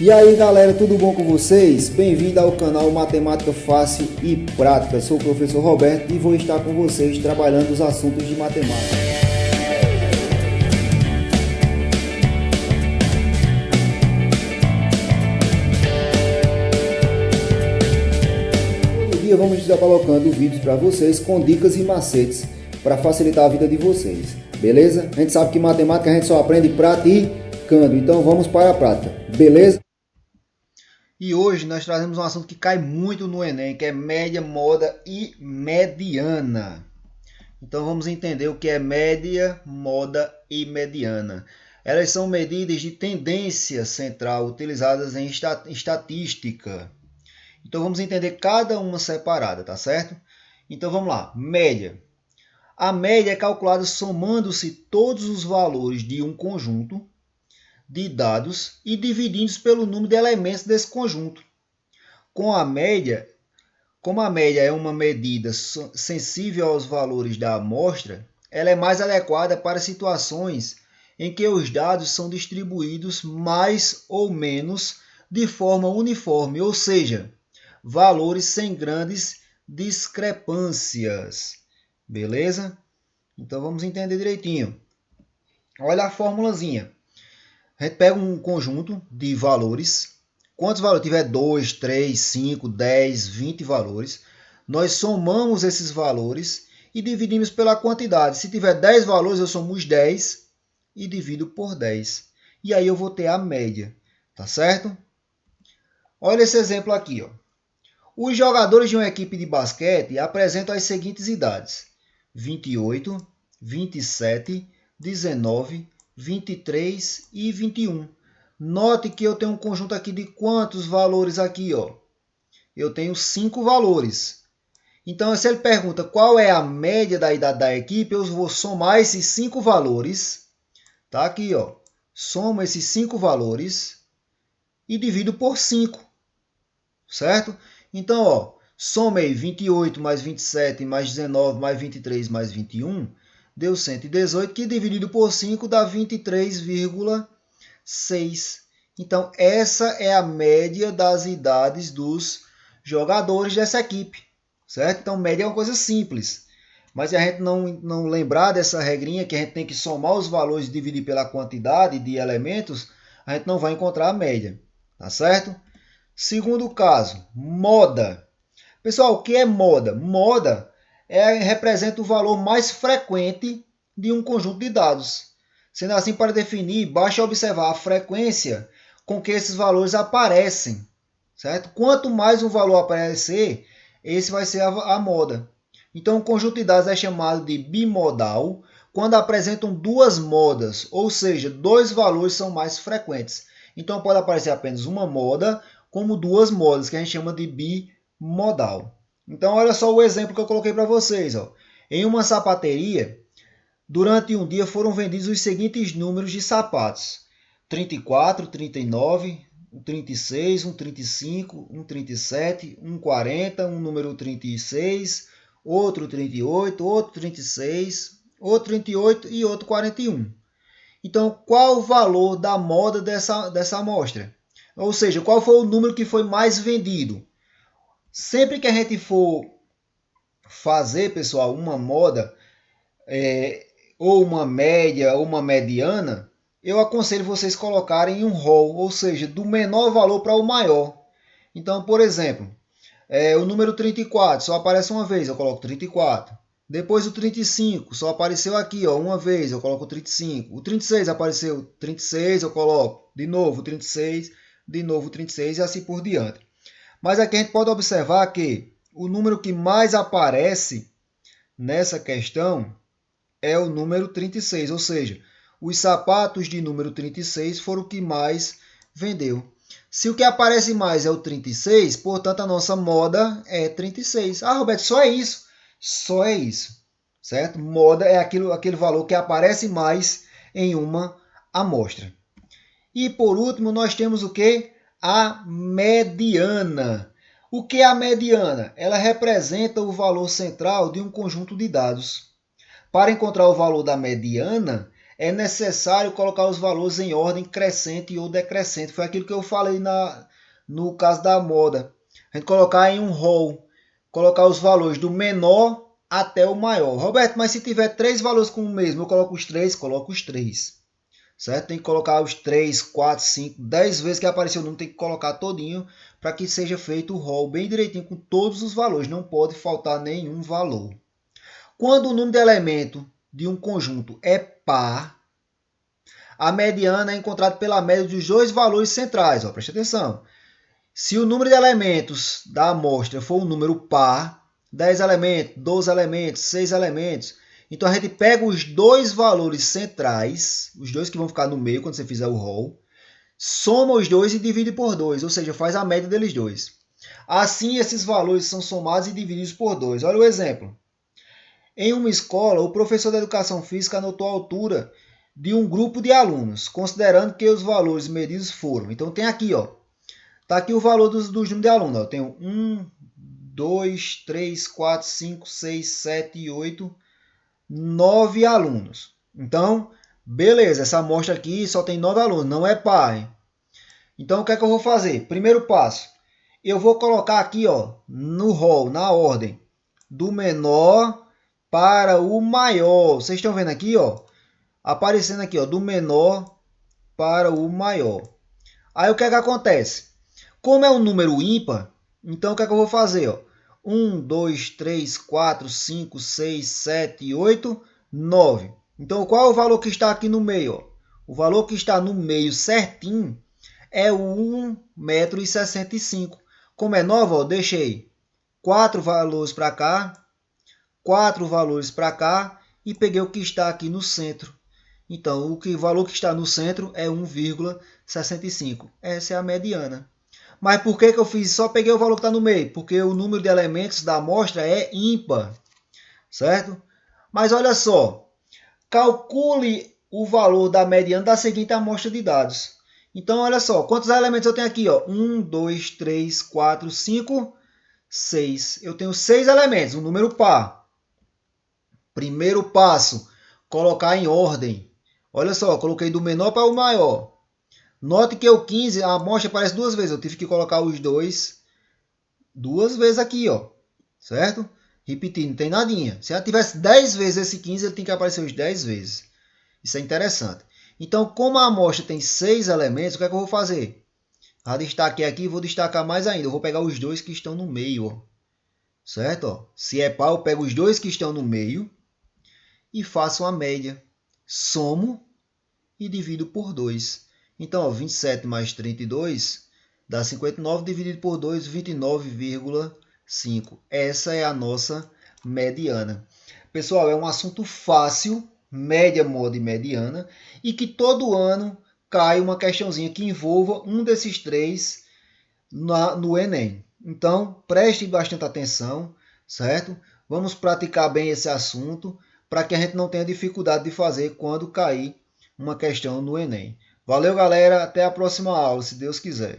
E aí galera, tudo bom com vocês? Bem-vindo ao canal Matemática Fácil e Prática. Sou o professor Roberto e vou estar com vocês trabalhando os assuntos de matemática. Todo dia vamos estar colocando vídeos para vocês com dicas e macetes para facilitar a vida de vocês, beleza? A gente sabe que matemática a gente só aprende praticando, então vamos para a prática, beleza? E hoje nós trazemos um assunto que cai muito no Enem, que é média, moda e mediana. Então vamos entender o que é média, moda e mediana. Elas são medidas de tendência central utilizadas em estatística. Então vamos entender cada uma separada, tá certo? Então vamos lá, média. A média é calculada somando-se todos os valores de um conjunto de dados e divididos pelo número de elementos desse conjunto. Como a média é uma medida sensível aos valores da amostra, ela é mais adequada para situações em que os dados são distribuídos mais ou menos de forma uniforme, ou seja, valores sem grandes discrepâncias. Beleza? Então vamos entender direitinho. Olha a formulazinha. A gente pega um conjunto de valores. Quantos valores? Tiver 2, 3, 5, 10, 20 valores. Nós somamos esses valores e dividimos pela quantidade. Se tiver 10 valores, eu somo os 10 e divido por 10. E aí eu vou ter a média. Tá certo? Olha esse exemplo aqui, ó. Os jogadores de uma equipe de basquete apresentam as seguintes idades: 28, 27, 19, 23 e 21. Note que eu tenho um conjunto aqui de quantos valores aqui, ó? Eu tenho 5 valores. Então, se ele pergunta qual é a média da idade da equipe, eu vou somar esses 5 valores. Tá aqui, ó. Somo esses 5 valores e divido por 5. Certo? Então, ó, somei 28 mais 27 mais 19 mais 23 mais 21. Deu 118, que dividido por 5 dá 23,6. Então, essa é a média das idades dos jogadores dessa equipe. Certo? Então, média é uma coisa simples. Mas se a gente não lembrar dessa regrinha, que a gente tem que somar os valores e dividir pela quantidade de elementos, a gente não vai encontrar a média. Tá certo? Segundo caso, moda. Pessoal, o que é moda? Moda representa o valor mais frequente de um conjunto de dados. Sendo assim, para definir, basta observar a frequência com que esses valores aparecem. Certo? Quanto mais um valor aparecer, esse vai ser a moda. Então, o conjunto de dados é chamado de bimodal quando apresentam duas modas, ou seja, dois valores são mais frequentes. Então, pode aparecer apenas uma moda, como duas modas, que a gente chama de bimodal. Então, olha só o exemplo que eu coloquei para vocês. Ó. Em uma sapateria, durante um dia foram vendidos os seguintes números de sapatos: 34, 39, 36, 35, 37, 40, um número 36, outro 38, outro 36, outro 38 e outro 41. Então, qual o valor da moda dessa amostra? Ou seja, qual foi o número que foi mais vendido? Sempre que a gente for fazer, pessoal, uma moda, ou uma média, ou uma mediana, eu aconselho vocês colocarem um rol, ou seja, do menor valor para o maior. Então, por exemplo, o número 34 só aparece uma vez, eu coloco 34. Depois o 35 só apareceu aqui, ó, uma vez, eu coloco 35. O 36 apareceu 36, eu coloco de novo 36, de novo 36 e assim por diante. Mas aqui a gente pode observar que o número que mais aparece nessa questão é o número 36, ou seja, os sapatos de número 36 foram o que mais vendeu. Se o que aparece mais é o 36, portanto a nossa moda é 36. Ah, Roberto, só é isso? Só é isso, certo? Moda é aquele valor que aparece mais em uma amostra. E por último, nós temos o que? A mediana. O que é a mediana? Ela representa o valor central de um conjunto de dados. Para encontrar o valor da mediana, é necessário colocar os valores em ordem crescente ou decrescente. Foi aquilo que eu falei no caso da moda. A gente colocar em um rol, colocar os valores do menor até o maior. Roberto, mas se tiver 3 valores com o mesmo, eu coloco os 3? Coloco os 3. Certo? Tem que colocar os 3, 4, 5, 10 vezes que apareceu o número, tem que colocar todinho para que seja feito o rol bem direitinho com todos os valores. Não pode faltar nenhum valor. Quando o número de elemento de um conjunto é par, a mediana é encontrada pela média dos dois valores centrais. Ó, preste atenção. Se o número de elementos da amostra for um número par, 10 elementos, 12 elementos, 6 elementos, então a gente pega os dois valores centrais, os dois que vão ficar no meio quando você fizer o rol, soma os dois e divide por 2, ou seja, faz a média deles dois. Assim, esses valores são somados e divididos por 2. Olha o exemplo. Em uma escola, o professor de educação física anotou a altura de um grupo de alunos, considerando que os valores medidos foram. Então tem aqui, ó. Tá aqui o valor dos números de alunos. Ó. Eu tenho 1, 2, 3, 4, 5, 6, 7, 8, 9 alunos. Então, beleza, essa amostra aqui só tem 9 alunos, não é par. Então, o que é que eu vou fazer? Primeiro passo, eu vou colocar aqui, ó, no rol, na ordem, do menor para o maior. Vocês estão vendo aqui, ó, aparecendo aqui, ó, do menor para o maior. Aí o que é que acontece? Como é um número ímpar, então o que é que eu vou fazer? Ó? 1, 2, 3, 4, 5, 6, 7, 8, 9. Então qual é o valor que está aqui no meio? Ó? O valor que está no meio certinho é o 1,65 m. Como é 9, ó, deixei 4 valores para cá, 4 valores para cá e peguei o que está aqui no centro. Então, o valor que está no centro é 1,65. Essa é a mediana. Mas por que eu fiz? Só peguei o valor que está no meio. Porque o número de elementos da amostra é ímpar. Certo? Mas olha só. Calcule o valor da mediana da seguinte amostra de dados. Então, olha só. Quantos elementos eu tenho aqui? 1, 2, 3, 4, 5, 6. Eu tenho 6 elementos. Um número par. Primeiro passo. Colocar em ordem. Olha só, coloquei do menor para o maior. Note que o 15, a amostra aparece 2 vezes. Eu tive que colocar os dois 2 vezes aqui, ó. Certo? Repetindo, não tem nadinha. Se ela tivesse 10 vezes esse 15, ele tem que aparecer os 10 vezes. Isso é interessante. Então, como a amostra tem 6 elementos, o que é que eu vou fazer? Já destaquei aqui e vou destacar mais ainda. Eu vou pegar os dois que estão no meio, ó. Certo? Ó. Se é par, eu pego os dois que estão no meio e faço uma média. Somo e divido por 2. Então, ó, 27 mais 32 dá 59, dividido por 2, 29,5. Essa é a nossa mediana. Pessoal, é um assunto fácil, média, moda e mediana, e que todo ano cai uma questãozinha que envolva um desses três no Enem. Então, preste bastante atenção, certo? Vamos praticar bem esse assunto para que a gente não tenha dificuldade de fazer quando cair uma questão no Enem. Valeu, galera. Até a próxima aula, se Deus quiser.